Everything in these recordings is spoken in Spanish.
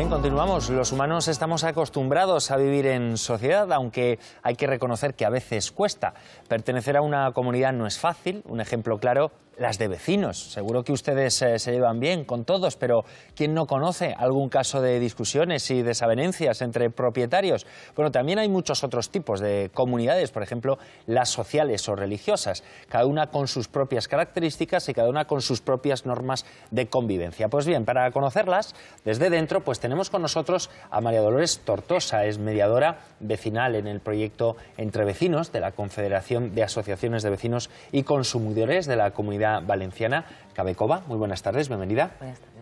Bien, continuamos. Los humanos estamos acostumbrados a vivir en sociedad, aunque hay que reconocer que a veces cuesta. Pertenecer a una comunidad no es fácil. Un ejemplo claro, las de vecinos. Seguro que ustedes se llevan bien con todos, pero ¿quién no conoce algún caso de discusiones y desavenencias entre propietarios? Bueno, también hay muchos otros tipos de comunidades, por ejemplo, las sociales o religiosas, cada una con sus propias características y cada una con sus propias normas de convivencia. Pues bien, para conocerlas desde dentro, pues tenemos con nosotros a María Dolores Tortosa, es mediadora vecinal en el proyecto Entre Vecinos de la Confederación de Asociaciones de Vecinos y Consumidores de la Comunidad Valenciana, Cabecova. Muy buenas tardes, bienvenida. Buenas tardes.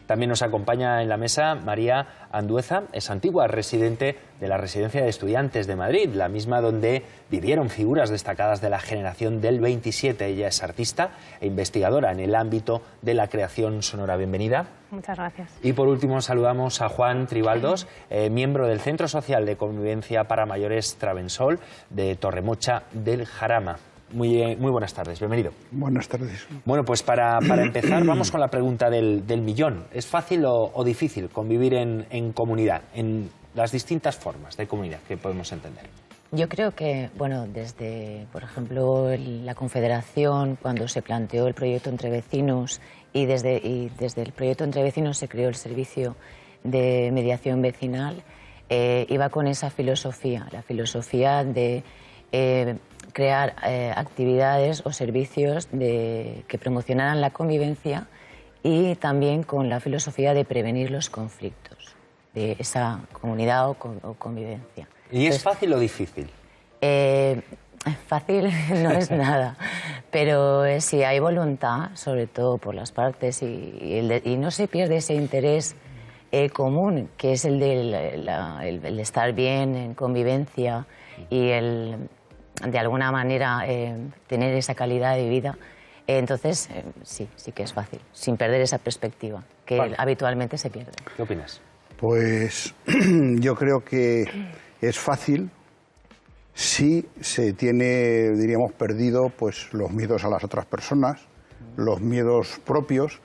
También nos acompaña en la mesa María Andueza, es antigua residente de la Residencia de Estudiantes de Madrid, la misma donde vivieron figuras destacadas de la generación del 27. Ella es artista e investigadora en el ámbito de la creación sonora. Bienvenida. Muchas gracias. Y por último saludamos a Juan Tribaldos, miembro del Centro Social de Convivencia para Mayores Travensol de Torremocha del Jarama. Muy buenas tardes, bienvenido. Buenas tardes. Bueno, pues para empezar vamos con la pregunta del millón. ¿Es fácil o difícil convivir en comunidad, en las distintas formas de comunidad que podemos entender? Yo creo que, bueno, desde, por ejemplo, la Confederación, cuando se planteó el proyecto Entre Vecinos y desde el proyecto Entre Vecinos se creó el servicio de mediación vecinal, iba con esa filosofía, la filosofía de crear actividades o servicios que promocionaran la convivencia y también con la filosofía de prevenir los conflictos de esa comunidad o convivencia. ¿Y es fácil o difícil? Fácil no es nada, pero si hay voluntad, sobre todo por las partes, y no se pierde ese interés común, que es el de estar bien en convivencia y de alguna manera tener esa calidad de vida, entonces sí que es fácil, sin perder esa perspectiva, que habitualmente se pierde. ¿Qué opinas? Pues yo creo que es fácil si se tiene, diríamos, perdido pues los miedos a las otras personas, los miedos propios,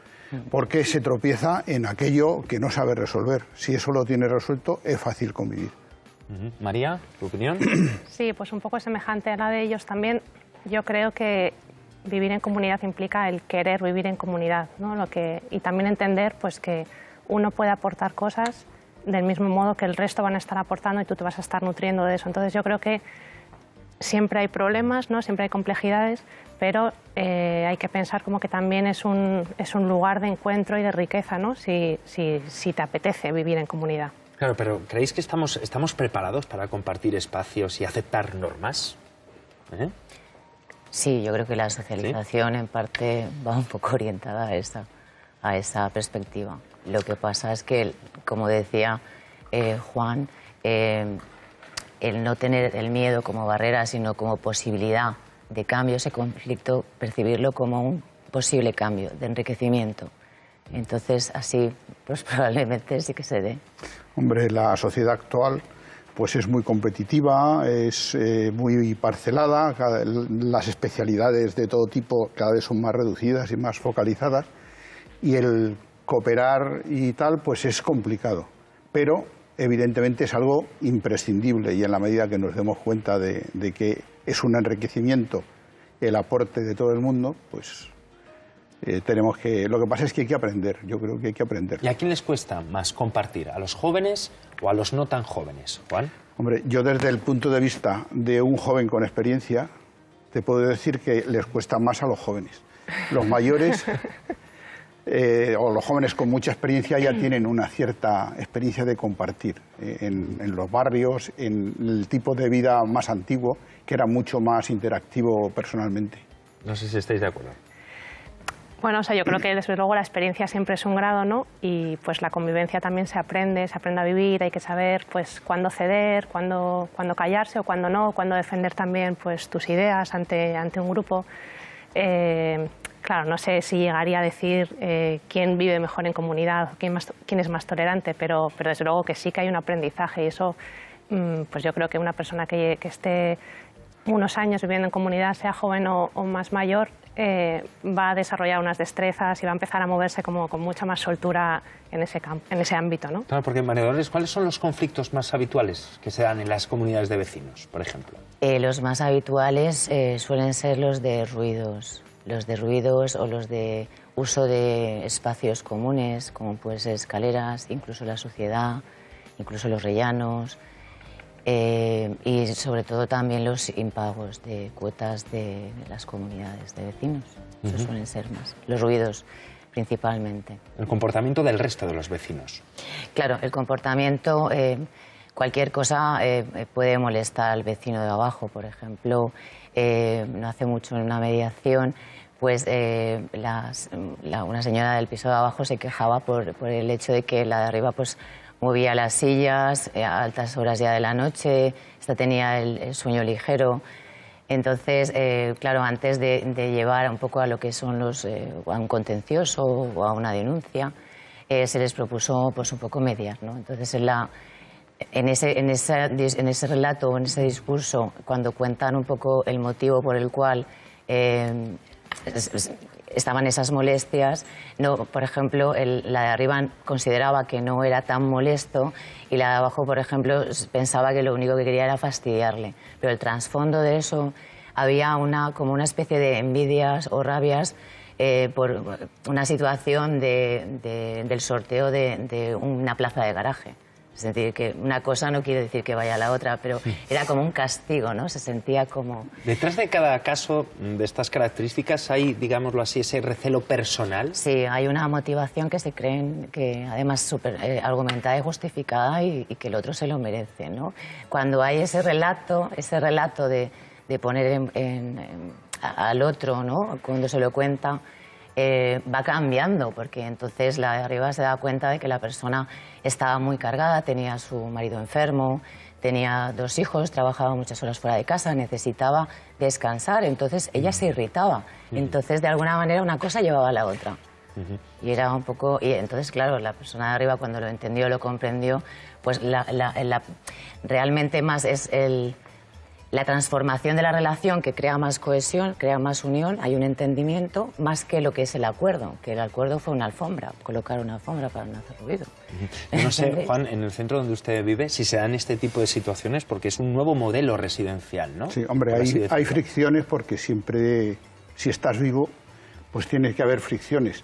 porque se tropieza en aquello que no sabe resolver. Si eso lo tiene resuelto, es fácil convivir. María, ¿tu opinión? Sí, pues un poco semejante a la de ellos también. Yo creo que vivir en comunidad implica el querer vivir en comunidad, ¿no? Y también entender pues, que uno puede aportar cosas del mismo modo que el resto van a estar aportando y tú te vas a estar nutriendo de eso. Entonces yo creo que siempre hay problemas, ¿no? Siempre hay complejidades, pero hay que pensar como que también es un lugar de encuentro y de riqueza, ¿no? Si te apetece vivir en comunidad. Claro, pero ¿creéis que estamos preparados para compartir espacios y aceptar normas? Sí, yo creo que la socialización en parte va un poco orientada a esa perspectiva. Lo que pasa es que, como decía Juan, el no tener el miedo como barrera, sino como posibilidad de cambio, ese conflicto, percibirlo como un posible cambio, de enriquecimiento. Entonces, así, pues probablemente sí que se dé. Hombre, la sociedad actual pues es muy competitiva, es muy parcelada, las especialidades de todo tipo cada vez son más reducidas y más focalizadas, y el cooperar y tal pues es complicado, pero evidentemente es algo imprescindible, y en la medida que nos demos cuenta de que es un enriquecimiento el aporte de todo el mundo, pues tenemos que... Lo que pasa es que hay que aprender, yo creo que hay que aprender. ¿Y a quién les cuesta más compartir? ¿A los jóvenes o a los no tan jóvenes, Juan? Hombre, yo desde el punto de vista de un joven con experiencia, te puedo decir que les cuesta más a los jóvenes. Los mayores o los jóvenes con mucha experiencia ya tienen una cierta experiencia de compartir en los barrios, en el tipo de vida más antiguo, que era mucho más interactivo personalmente. No sé si estáis de acuerdo. Bueno, o sea, yo creo que desde luego la experiencia siempre es un grado, ¿no? Y pues la convivencia también se aprende a vivir, hay que saber pues cuándo ceder, cuándo callarse o cuándo no, cuándo defender también pues tus ideas ante un grupo. Claro, no sé si llegaría a decir quién vive mejor en comunidad, quién es más tolerante, pero desde luego que sí que hay un aprendizaje, y eso pues yo creo que una persona que esté unos años viviendo en comunidad, sea joven o más mayor, va a desarrollar unas destrezas y va a empezar a moverse como con mucha más soltura en ese ámbito, ¿no? Claro, porque María Dolores, ¿cuáles son los conflictos más habituales que se dan en las comunidades de vecinos, por ejemplo? Los más habituales suelen ser los de ruidos o los de uso de espacios comunes, como pueden ser escaleras, incluso la suciedad, incluso los rellanos, y sobre todo también los impagos de cuotas de las comunidades de vecinos. Eso suelen ser más. Los ruidos, principalmente. El comportamiento del resto de los vecinos. Claro, el comportamiento, cualquier cosa puede molestar al vecino de abajo. Por ejemplo, no hace mucho en una mediación, pues una señora del piso de abajo se quejaba por el hecho de que la de arriba pues movía las sillas a altas horas ya de la noche, esta tenía el sueño ligero. Entonces, claro, antes de llevar un poco a lo que son a un contencioso o a una denuncia, se les propuso pues un poco mediar, ¿no? Entonces, en ese relato, en ese discurso, cuando cuentan un poco el motivo por el cual estaban esas molestias, no, por ejemplo, la de arriba consideraba que no era tan molesto y la de abajo, por ejemplo, pensaba que lo único que quería era fastidiarle. Pero el trasfondo de eso había como una especie de envidias o rabias por una situación del sorteo de una plaza de garaje. Es decir, que una cosa no quiere decir que vaya a la otra, pero era como un castigo, ¿no? Se sentía como... Detrás de cada caso de estas características hay, digámoslo así, ese recelo personal. Sí, hay una motivación que se creen que además súper argumentada y justificada y que el otro se lo merece, ¿no? Cuando hay ese relato de poner al otro, ¿no? Cuando se lo cuenta, va cambiando, porque entonces la de arriba se da cuenta de que la persona estaba muy cargada, tenía a su marido enfermo, tenía 2 hijos, trabajaba muchas horas fuera de casa, necesitaba descansar, entonces ella se irritaba. Entonces, de alguna manera, una cosa llevaba a la otra. Y era un poco... Y entonces, claro, la persona de arriba, cuando lo entendió, lo comprendió, pues realmente más es la transformación de la relación, que crea más cohesión, crea más unión, hay un entendimiento, más que lo que es el acuerdo, que el acuerdo fue una alfombra, colocar una alfombra para no hacer ruido. Yo no sé, Juan, en el centro donde usted vive, si se dan este tipo de situaciones, porque es un nuevo modelo residencial, ¿no? Sí, hombre, hay fricciones porque siempre, si estás vivo, pues tiene que haber fricciones.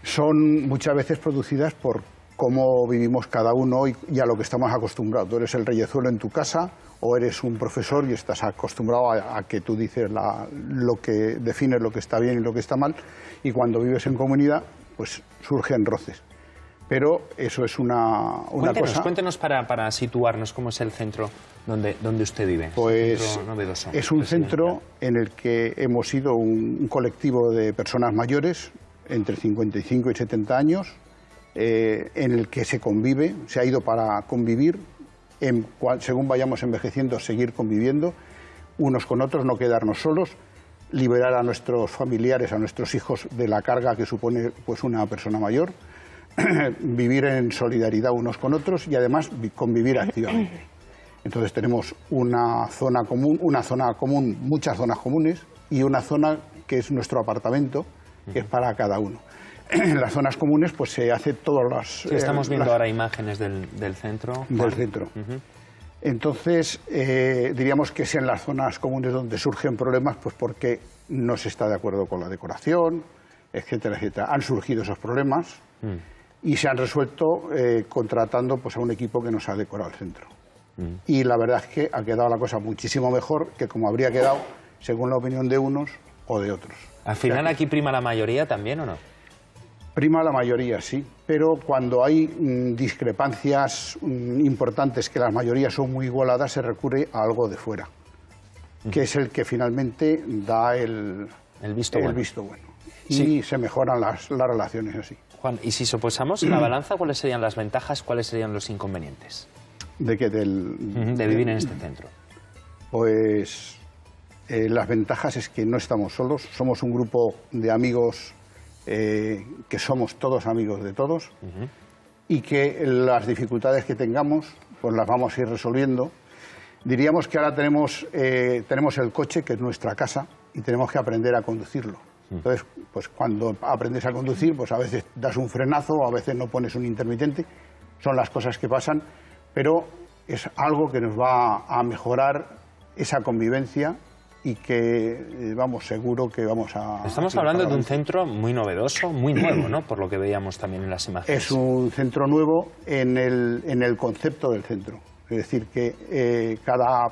Son muchas veces producidas por cómo vivimos cada uno y a lo que estamos acostumbrados. Tú eres el reyezuelo en tu casa, o eres un profesor y estás acostumbrado a que tú dices lo que defines lo que está bien y lo que está mal, y cuando vives en comunidad pues surgen roces. Pero eso es una cosa... Cuéntenos para situarnos cómo es el centro donde usted vive. Pues es un centro en el que hemos sido un colectivo de personas mayores entre 55 y 70 años, en el que se convive, se ha ido para convivir, según vayamos envejeciendo, seguir conviviendo unos con otros, no quedarnos solos, liberar a nuestros familiares, a nuestros hijos de la carga que supone pues una persona mayor, vivir en solidaridad unos con otros y además convivir activamente. Entonces tenemos una zona común, muchas zonas comunes y una zona que es nuestro apartamento, que es para cada uno. En las zonas comunes pues se hace todas las... Sí, estamos viendo ahora imágenes del centro. Del centro. Entonces, diríamos que es en las zonas comunes donde surgen problemas, pues porque no se está de acuerdo con la decoración, etcétera, etcétera. Han surgido esos problemas y se han resuelto contratando pues a un equipo que nos ha decorado el centro. Y la verdad es que ha quedado la cosa muchísimo mejor que como habría quedado según la opinión de unos o de otros. ¿Al final aquí prima la mayoría también o no? Prima la mayoría, sí, pero cuando hay discrepancias importantes, que las mayorías son muy igualadas, se recurre a algo de fuera, que es el que finalmente da el visto bueno. Y se mejoran las relaciones así. Juan, y si soposamos en la balanza, ¿cuáles serían las ventajas, cuáles serían los inconvenientes? ¿De qué? De vivir en este centro. Pues las ventajas es que no estamos solos, somos un grupo de amigos que somos todos amigos de todos y que las dificultades que tengamos pues las vamos a ir resolviendo. Diríamos que ahora tenemos el coche, que es nuestra casa, y tenemos que aprender a conducirlo. Entonces, pues cuando aprendes a conducir, pues a veces das un frenazo, a veces no pones un intermitente, son las cosas que pasan, pero es algo que nos va a mejorar esa convivencia y que, vamos, seguro que vamos a... Estamos hablando de un centro muy novedoso, muy nuevo, ¿no? Por lo que veíamos también en las imágenes. Es un centro nuevo en el concepto del centro. Es decir, que cada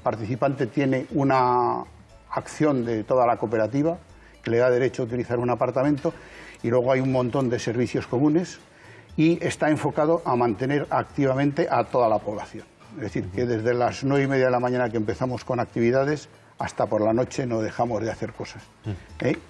participante tiene una acción de toda la cooperativa que le da derecho a utilizar un apartamento, y luego hay un montón de servicios comunes, y está enfocado a mantener activamente a toda la población. Es decir, que desde las 9:30 de la mañana que empezamos con actividades hasta por la noche no dejamos de hacer cosas.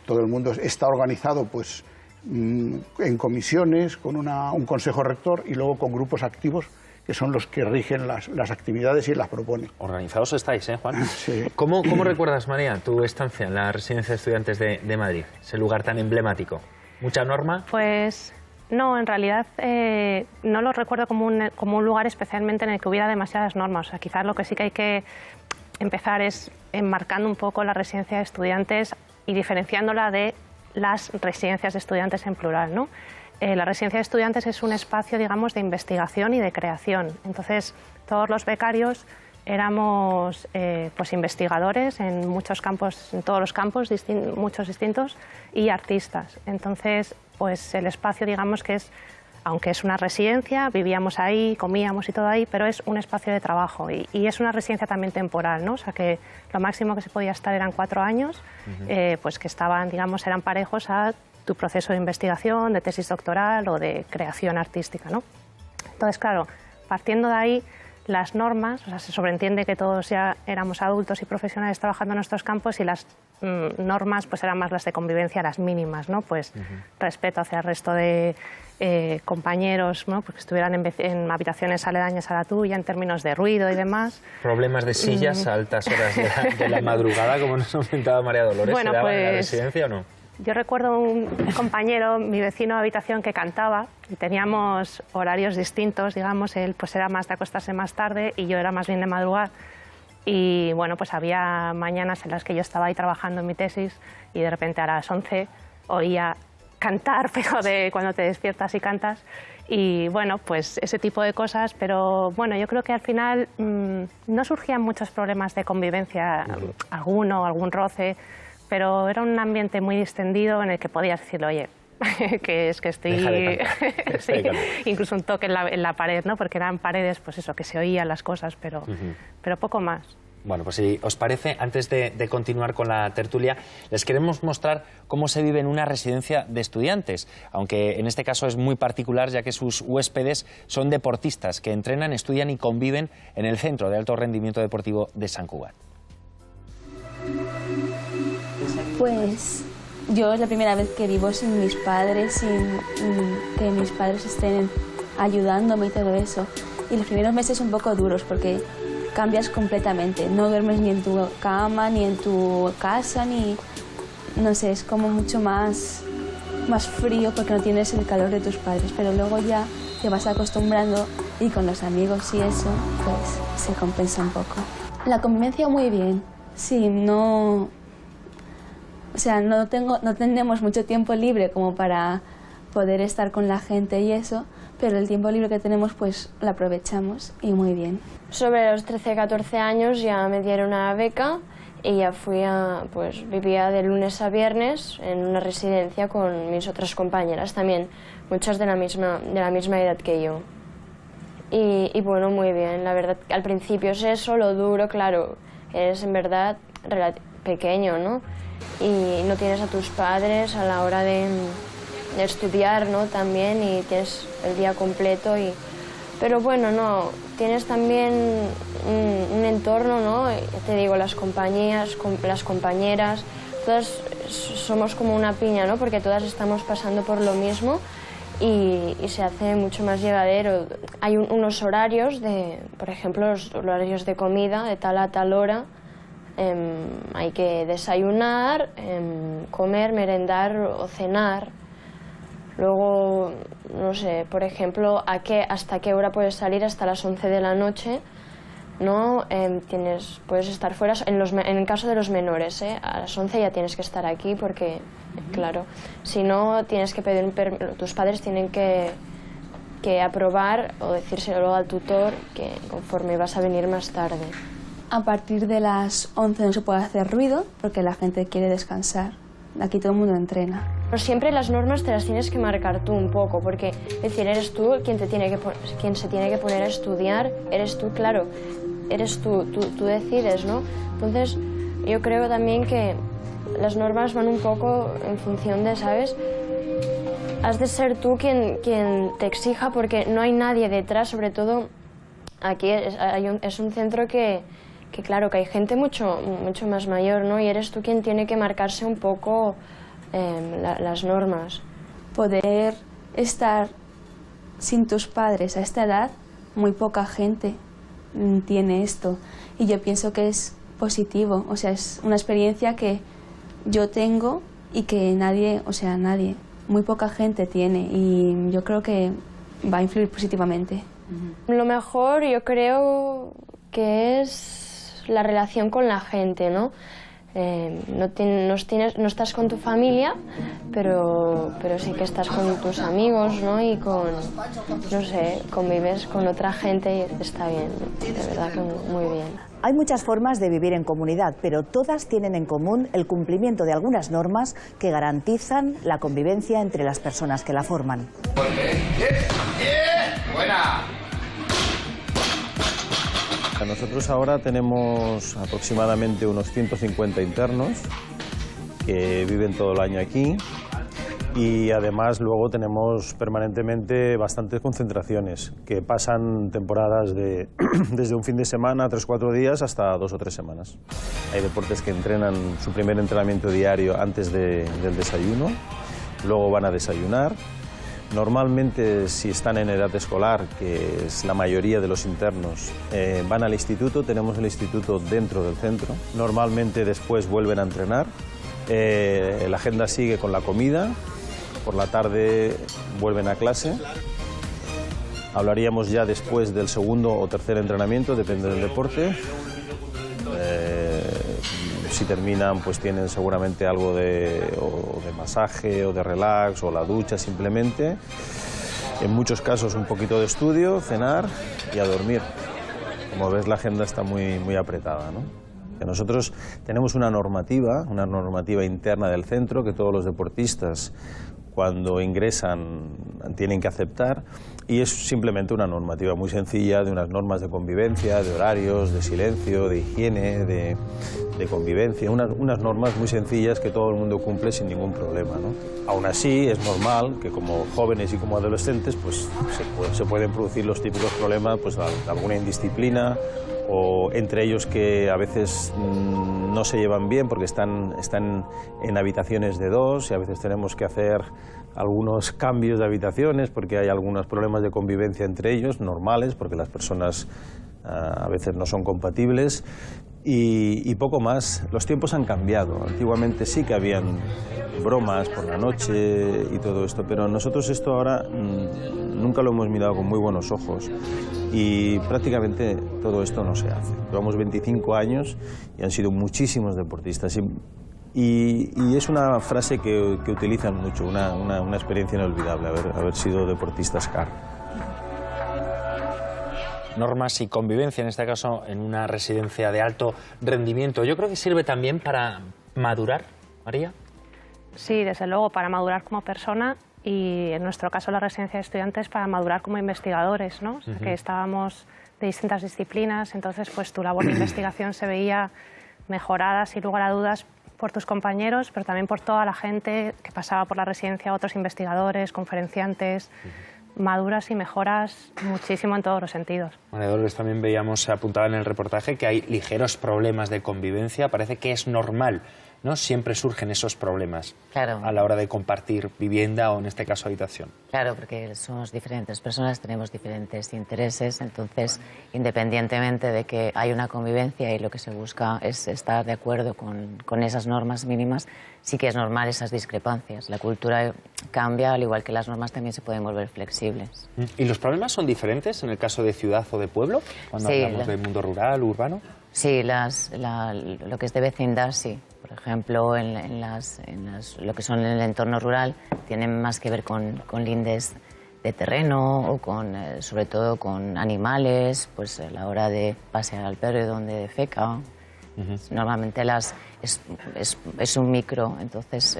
Todo el mundo está organizado pues en comisiones, con un consejo rector y luego con grupos activos que son los que rigen las actividades y las proponen. Organizados estáis, ¿eh, Juan? Sí. ¿Cómo recuerdas, María, tu estancia en la Residencia de Estudiantes de Madrid, ese lugar tan emblemático? ¿Mucha norma? Pues no, en realidad no lo recuerdo como un lugar especialmente en el que hubiera demasiadas normas. O sea, quizás lo que sí que hay que empezar es enmarcando un poco la residencia de estudiantes y diferenciándola de las residencias de estudiantes en plural, ¿no? La residencia de estudiantes es un espacio, digamos, de investigación y de creación. Entonces, todos los becarios éramos pues investigadores en muchos campos, en todos los campos, muchos distintos, y artistas. Entonces, pues el espacio, digamos que es, aunque es una residencia, vivíamos ahí, comíamos y todo ahí, pero es un espacio de trabajo y es una residencia también temporal, ¿no? O sea que lo máximo que se podía estar eran 4 años, pues que estaban, digamos, eran parejos a tu proceso de investigación, de tesis doctoral o de creación artística, ¿no? Entonces, claro, partiendo de ahí, las normas, o sea, se sobreentiende que todos ya éramos adultos y profesionales trabajando en nuestros campos y las normas pues eran más las de convivencia, las mínimas, ¿no? Pues respeto hacia el resto de compañeros, ¿no? Porque estuvieran en habitaciones aledañas a la tuya en términos de ruido y demás. Problemas de sillas a altas horas de la madrugada, como nos ha comentado María Dolores, bueno, ¿se daban pues, en la residencia o no? Yo recuerdo un compañero, mi vecino de habitación, que cantaba y teníamos horarios distintos, digamos, él pues era más de acostarse más tarde y yo era más bien de madrugar. Y bueno, pues había mañanas en las que yo estaba ahí trabajando en mi tesis y de repente a las 11 oía cantar, pero de cuando te despiertas y cantas. Y bueno, pues ese tipo de cosas, pero bueno, yo creo que al final no surgían muchos problemas de convivencia, algún roce, pero era un ambiente muy distendido en el que podías decirle, oye, que es que estoy... sí, incluso un toque en la pared, ¿no? Porque eran paredes, pues eso, que se oían las cosas, pero poco más. Bueno, pues si os parece, antes de continuar con la tertulia, les queremos mostrar cómo se vive en una residencia de estudiantes, aunque en este caso es muy particular, ya que sus huéspedes son deportistas que entrenan, estudian y conviven en el Centro de Alto Rendimiento Deportivo de Sant Cugat. Pues yo es la primera vez que vivo sin mis padres, sin que mis padres estén ayudándome y todo eso. Y los primeros meses son un poco duros porque cambias completamente. No duermes ni en tu cama, ni en tu casa, ni... No sé, es como mucho más frío porque no tienes el calor de tus padres. Pero luego ya te vas acostumbrando y con los amigos y eso, pues se compensa un poco. La convivencia muy bien. Sí, no... O sea, no tenemos mucho tiempo libre como para poder estar con la gente y eso, pero el tiempo libre que tenemos pues lo aprovechamos y muy bien. Sobre los 13-14 años ya me dieron una beca y ya pues vivía de lunes a viernes en una residencia con mis otras compañeras también, muchas de la misma edad que yo. Y bueno, muy bien, la verdad, al principio es eso, lo duro, claro, eres en verdad pequeño, ¿no? Y no tienes a tus padres a la hora de estudiar, ¿no? También, y tienes el día completo. Pero bueno, no, tienes también un entorno, ¿no? Te digo, las compañías, las compañeras, todas somos como una piña, ¿no? Porque todas estamos pasando por lo mismo y se hace mucho más llevadero. Hay unos horarios, por ejemplo, los horarios de comida, de tal a tal hora. Hay que desayunar, comer, merendar o cenar. Luego, no sé, por ejemplo, hasta qué hora puedes salir, hasta las 11 de la noche. no puedes estar fuera, en el caso de los menores, a las 11 ya tienes que estar aquí porque, claro, si no tienes que pedir tus padres tienen que aprobar o decírselo al tutor que conforme vas a venir más tarde. A partir de las 11 no se puede hacer ruido porque la gente quiere descansar. Aquí todo el mundo entrena. Pero siempre las normas te las tienes que marcar tú un poco, porque es decir, eres tú quien se tiene que poner a estudiar, eres tú, claro, eres tú decides, ¿no? Entonces, yo creo también que las normas van un poco en función de, ¿sabes? Has de ser tú quien te exija, porque no hay nadie detrás, sobre todo aquí es un centro que claro, que hay gente mucho más mayor, ¿no? Y eres tú quien tiene que marcarse un poco las normas. Poder estar sin tus padres a esta edad, muy poca gente tiene esto. Y yo pienso que es positivo, o sea, es una experiencia que yo tengo y que nadie, muy poca gente tiene. Y yo creo que va a influir positivamente. Lo mejor yo creo que es la relación con la gente, ¿no? No estás con tu familia, pero sí que estás con tus amigos, ¿no? Y no sé, convives con otra gente y está bien, de verdad que muy bien. Hay muchas formas de vivir en comunidad, pero todas tienen en común el cumplimiento de algunas normas que garantizan la convivencia entre las personas que la forman. ¡Buena! Nosotros ahora tenemos aproximadamente unos 150 internos que viven todo el año aquí y además luego tenemos permanentemente bastantes concentraciones que pasan temporadas desde un fin de semana, 3-4 días, hasta 2 o 3 semanas. Hay deportes que entrenan su primer entrenamiento diario antes del desayuno, luego van a desayunar. Normalmente, si están en edad escolar, que es la mayoría de los internos, van al instituto, tenemos el instituto dentro del centro. Normalmente después vuelven a entrenar, la agenda sigue con la comida, por la tarde vuelven a clase. Hablaríamos ya después del segundo o tercer entrenamiento, depende del deporte. Si terminan, pues tienen seguramente algo de masaje o de relax o la ducha simplemente. En muchos casos un poquito de estudio, cenar y a dormir. Como ves, la agenda está muy apretada, ¿no? Que nosotros tenemos una normativa interna del centro que todos los deportistas cuando ingresan tienen que aceptar y es simplemente una normativa muy sencilla de unas normas de convivencia, de horarios, de silencio, de higiene, de convivencia, unas normas muy sencillas que todo el mundo cumple sin ningún problema, ¿no? Aún así es normal que como jóvenes y como adolescentes pues se pueden producir los típicos problemas pues, de alguna indisciplina o entre ellos que a veces no se llevan bien porque están en habitaciones de 2 y a veces tenemos que hacer algunos cambios de habitaciones porque hay algunos problemas de convivencia entre ellos, normales, porque las personas a veces no son compatibles y poco más. Los tiempos han cambiado. Antiguamente sí que habían bromas por la noche y todo esto, pero nosotros esto ahora nunca lo hemos mirado con muy buenos ojos y prácticamente todo esto no se hace. Llevamos 25 años y han sido muchísimos deportistas y es una frase que utilizan mucho, una experiencia inolvidable haber sido deportistas CAR. Normas y convivencia, en este caso en una residencia de alto rendimiento. Yo creo que sirve también para madurar, María. Sí, desde luego, para madurar como persona y en nuestro caso la residencia de estudiantes para madurar como investigadores, ¿no? O sea, que estábamos de distintas disciplinas, entonces pues tu labor de investigación se veía mejorada sin lugar a dudas por tus compañeros, pero también por toda la gente que pasaba por la residencia, otros investigadores, conferenciantes. Maduras y mejoras muchísimo en todos los sentidos. María Dolores, también veíamos, se apuntaba en el reportaje, que hay ligeros problemas de convivencia. Parece que es normal ¿no? Siempre surgen esos problemas Claro. a la hora de compartir vivienda o, en este caso, habitación. Claro, porque somos diferentes personas, tenemos diferentes intereses, entonces, independientemente de que hay una convivencia y lo que se busca es estar de acuerdo con esas normas mínimas, sí que es normal esas discrepancias. La cultura cambia, al igual que las normas también se pueden volver flexibles. ¿Y los problemas son diferentes en el caso de ciudad o de pueblo, cuando Sí, hablamos del mundo rural, urbano? Sí, lo que es de vecindad, sí. Por ejemplo, lo que son en el entorno rural tienen más que ver con lindes de terreno o sobre todo con animales, pues a la hora de pasear al perro y donde defeca. Normalmente es un micro, entonces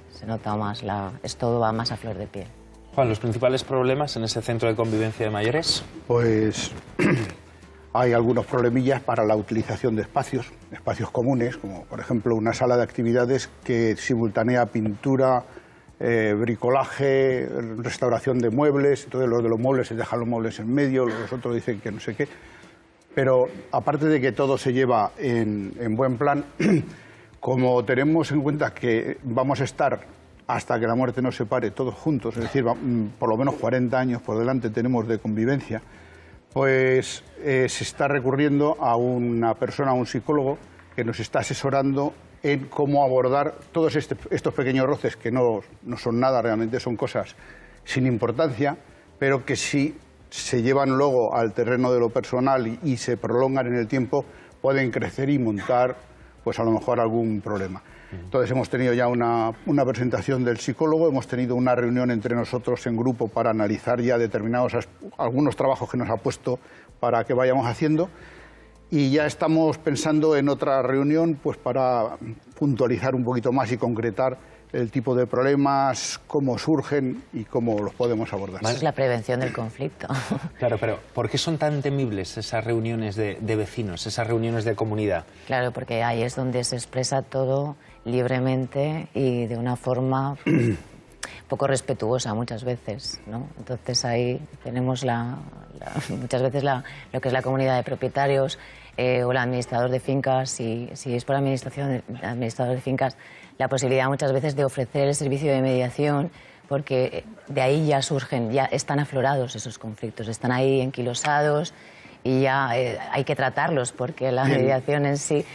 se nota más, todo va más a flor de piel. Juan, ¿los principales problemas en ese centro de convivencia de mayores? Pues hay algunos problemillas para la utilización de espacios comunes, como por ejemplo una sala de actividades que simultanea pintura, bricolaje, restauración de muebles. Entonces los de los muebles se dejan los muebles en medio, los otros dicen que no sé qué. Pero aparte de que todo se lleva en buen plan, como tenemos en cuenta que vamos a estar hasta que la muerte nos separe todos juntos, es decir, por lo menos 40 años por delante tenemos de convivencia, pues se está recurriendo a una persona, a un psicólogo, que nos está asesorando en cómo abordar todos estos pequeños roces, que no son nada realmente, son cosas sin importancia, pero que si se llevan luego al terreno de lo personal y se prolongan en el tiempo, pueden crecer y montar, pues a lo mejor algún problema. Entonces hemos tenido ya una presentación del psicólogo, hemos tenido una reunión entre nosotros en grupo para analizar ya algunos trabajos que nos ha puesto para que vayamos haciendo, y ya estamos pensando en otra reunión pues para puntualizar un poquito más y concretar el tipo de problemas, cómo surgen y cómo los podemos abordar. Eso es la prevención del conflicto. Claro, pero ¿por qué son tan temibles esas reuniones de vecinos, esas reuniones de comunidad? Claro, porque ahí es donde se expresa todo libremente y de una forma poco respetuosa muchas veces, ¿no? Entonces ahí tenemos muchas veces lo que es la comunidad de propietarios o el administrador de fincas, si es por administrador de fincas, la posibilidad muchas veces de ofrecer el servicio de mediación, porque de ahí ya surgen, ya están aflorados esos conflictos, están ahí enquilosados y ya hay que tratarlos, porque la mediación en sí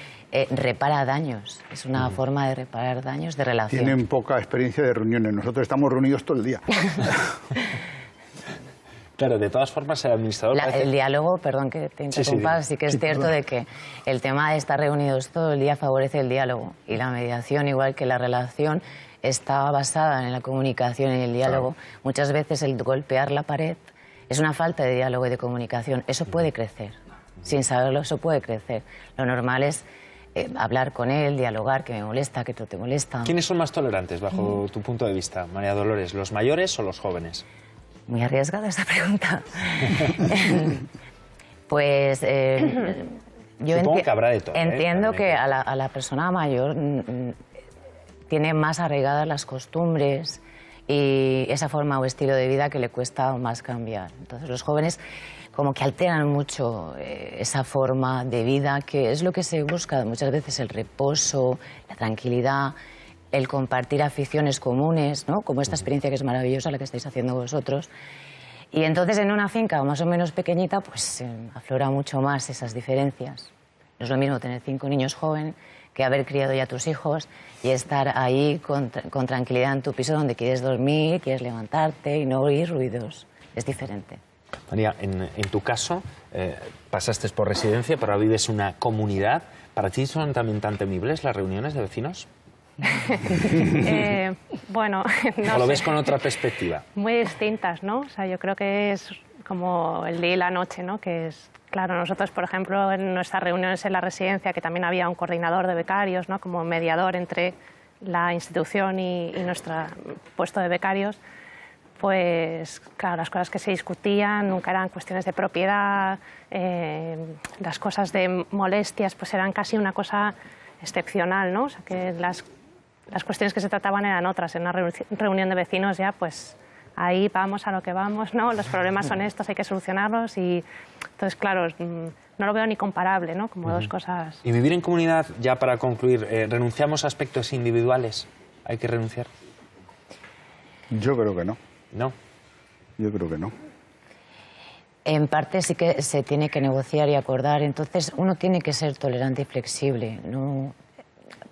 repara daños, es una forma de reparar daños de relación. Tienen poca experiencia de reuniones, nosotros estamos reunidos todo el día. Claro, de todas formas el administrador... El diálogo, perdón que te interrumpa, sí que es cierto de que el tema de estar reunidos todo el día favorece el diálogo, y la mediación, igual que la relación, está basada en la comunicación y el diálogo. Claro. Muchas veces el golpear la pared es una falta de diálogo y de comunicación. Eso puede crecer, sin saberlo eso puede crecer. Lo normal es hablar con él, dialogar, que me molesta, que tú te molesta. ¿Quiénes son más tolerantes bajo tu punto de vista, María Dolores, los mayores o los jóvenes? Muy arriesgada esta pregunta. Pues yo supongo que habrá de todo. Entiendo que a la persona mayor tiene más arraigadas las costumbres y esa forma o estilo de vida que le cuesta más cambiar. Entonces los jóvenes como que alteran mucho esa forma de vida, que es lo que se busca muchas veces, el reposo, la tranquilidad, el compartir aficiones comunes, ¿no? Como esta experiencia que es maravillosa, la que estáis haciendo vosotros. Y entonces en una finca más o menos pequeñita, pues aflora mucho más esas diferencias. No es lo mismo tener 5 niños jóvenes que haber criado ya tus hijos y estar ahí con tranquilidad en tu piso donde quieres dormir, quieres levantarte y no oír ruidos. Es diferente. María, en tu caso, pasaste por residencia, pero ahora vives una comunidad. ¿Para ti son también tan temibles las reuniones de vecinos? Bueno, no ¿O lo sé. ves con otra perspectiva? Muy distintas, ¿no? O sea, yo creo que es como el día y la noche, ¿no? Que es, claro, nosotros, por ejemplo, en nuestras reuniones en la residencia, que también había un coordinador de becarios, ¿no? Como mediador entre la institución y nuestro puesto de becarios, pues, claro, las cosas que se discutían nunca eran cuestiones de propiedad, las cosas de molestias, pues eran casi una cosa excepcional, ¿no? O sea, que las cuestiones que se trataban eran otras. En una reunión de vecinos ya, pues, ahí vamos a lo que vamos, ¿no? Los problemas son estos, hay que solucionarlos y entonces, claro, no lo veo ni comparable, ¿no? Como dos cosas. Y vivir en comunidad, ya para concluir, ¿renunciamos a aspectos individuales? ¿Hay que renunciar? Yo creo que no. ¿No? Yo creo que no. En parte sí que se tiene que negociar y acordar, entonces uno tiene que ser tolerante y flexible. ¿No?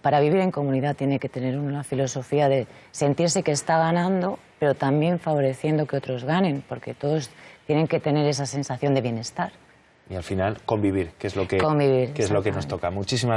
Para vivir en comunidad tiene que tener una filosofía de sentirse que está ganando, pero también favoreciendo que otros ganen, porque todos tienen que tener esa sensación de bienestar. Y al final, convivir, que es lo que, Convivir, que es lo que nos toca. Muchísimas gracias.